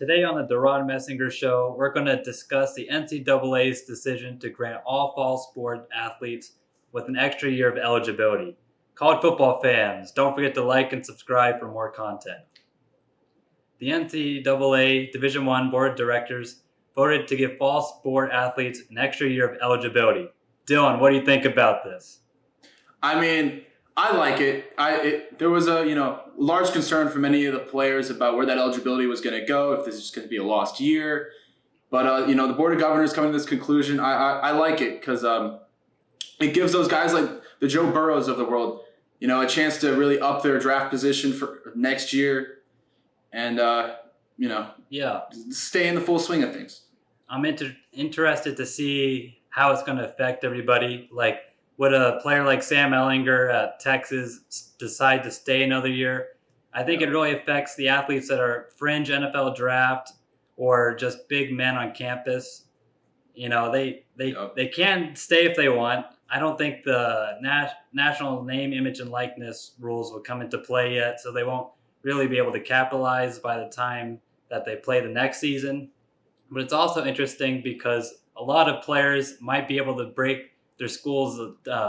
Today on the DeRaud-Messinger Show, we're going to discuss the NCAA's decision to grant all fall sport athletes with an extra year of eligibility. College football fans, don't forget to like and subscribe for more content. The NCAA Division I Board of Directors voted to give fall sport athletes an extra year of eligibility. Dylan, what do you think about this? I mean, I like it. There was a large concern for many of the players about where that eligibility was going to go, if this is just going to be a lost year. But the Board of Governors coming to this conclusion. I like it because it gives those guys like the Joe Burrows of the world, a chance to really up their draft position for next year, and stay in the full swing of things. I'm interested to see how it's going to affect everybody. Like, would a player like Sam Ehlinger at Texas decide to stay another year? I think it really affects the athletes that are fringe NFL draft or just big men on campus. They can stay if they want. I don't think the national name, image, and likeness rules will come into play yet, so they won't really be able to capitalize by the time that they play the next season. But it's also interesting because a lot of players might be able to break their school's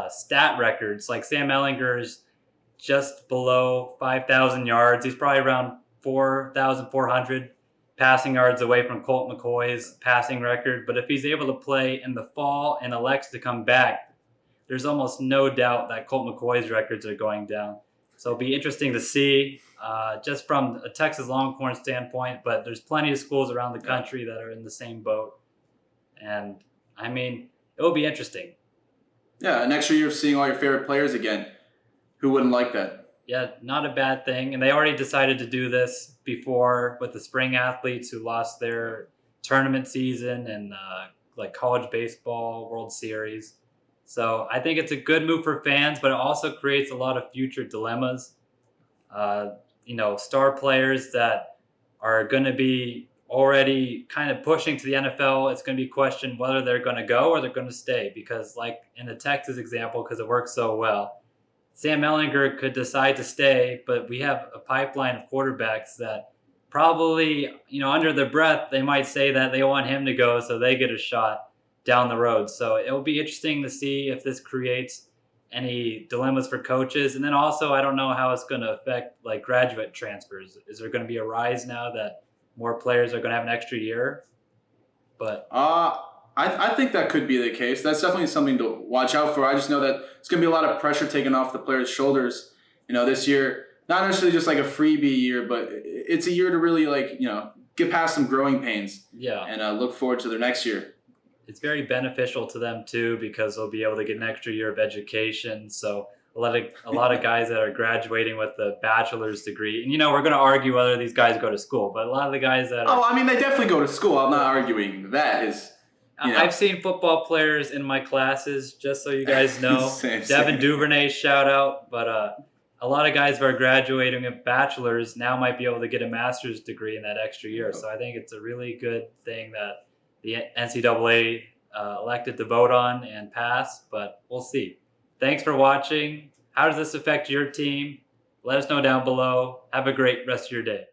stat records. Like Sam Ehlinger is just below 5,000 yards. He's probably around 4,400 passing yards away from Colt McCoy's passing record. But if he's able to play in the fall and elects to come back, there's almost no doubt that Colt McCoy's records are going down. So it'll be interesting to see just from a Texas Longhorn standpoint, but there's plenty of schools around the country that are in the same boat. And, I mean, it will be interesting. Yeah, an extra year of seeing all your favorite players again. Who wouldn't like that? Yeah, not a bad thing. And they already decided to do this before with the spring athletes who lost their tournament season and like college baseball, World Series. So I think it's a good move for fans, but it also creates a lot of future dilemmas. Star players that are going to be already kind of pushing to the NFL, it's going to be questioned whether they're going to go or they're going to stay. Because like in the Texas example, because it works so well, Sam Ehlinger could decide to stay, but we have a pipeline of quarterbacks that probably, under their breath, they might say that they want him to go so they get a shot down the road. So it will be interesting to see if this creates any dilemmas for coaches. And then also, I don't know how it's going to affect like graduate transfers. Is there going to be a rise now that more players are going to have an extra year? But I think that could be the case. That's definitely something to watch out for. I just know that it's going to be a lot of pressure taken off the players' shoulders, this year. Not necessarily just like a freebie year, but it's a year to really get past some growing pains. Yeah. And look forward to their next year. It's very beneficial to them too because they'll be able to get an extra year of education. So a lot of guys that are graduating with a bachelor's degree, and we're going to argue whether these guys go to school, but a lot of the guys that they definitely go to school. I'm not arguing that. I've seen football players in my classes, just so you guys know. Devon Duvernay, shout out. But a lot of guys who are graduating with bachelors now might be able to get a master's degree in that extra year. So I think it's a really good thing that the NCAA elected to vote on and pass, but we'll see. Thanks for watching. How does this affect your team? Let us know down below. Have a great rest of your day.